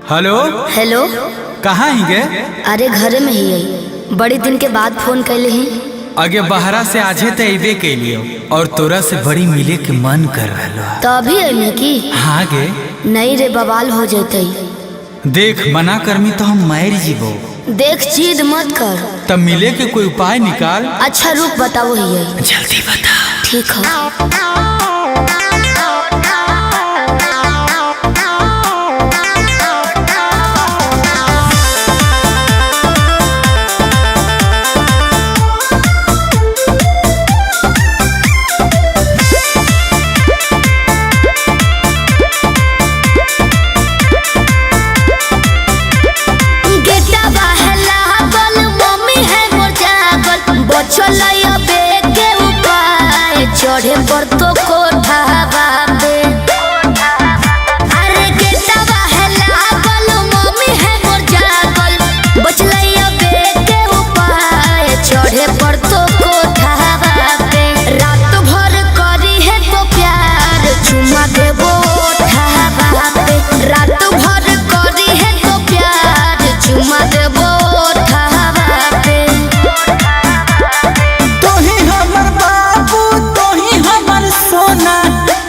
Hello hello. कहाँ ही गे? अरे घरे में ही है, बड़ी दिन के बाद फोन कैले ही। आगे बहरा से आजे तो अबे के लिए और तोरा से बड़ी मिले के मन कर रहा। तो अभी अने की? हाँ गे। नहीं रे, बवाल हो जाते। देख मना करमी तो हम मार जीवो। देख जिद मत कर। तब मिले के कोई उपाय निकाल। अच्छा रुक बताओ ही है। जल्दी बता। ठीक है। चढ़े पर तो कोठा बाबे। अरे गेटवा है लागल, मम्मी है मोर जागल, बचलैया बेटे उपाय चढ़े पर तो कोठा बाबे। रात भर करी है तो प्यार चुमा देबो ओठा बाबे। रात भर करी है तो प्यार चुमा देबो ओठा बाबे।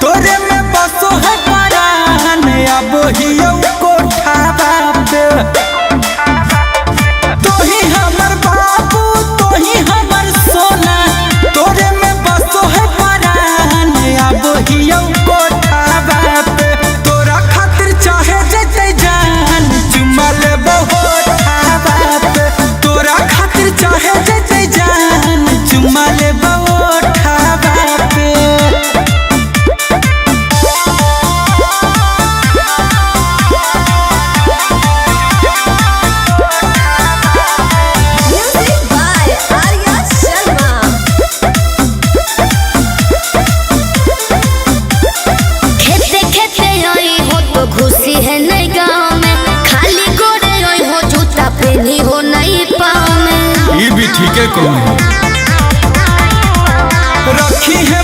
तोरे में बसो है परान अब हियो कोठा बाबे। तोही हमर बाबू तोही हमर सोना, तोरे में बसो है परान अब हियो कोठा बाबे। तोरा खातिर चाहे जते जान चुमा लेबो ओठा बाबे। तोरा खातिर चाहे जते जान चुमा लेबो ओठा बाबे। खुशी है नहीं गाँव में, खाली गोरे रोई हो जूता पहनी हो नहीं पाँव में। ये भी ठीक है कौन रखी है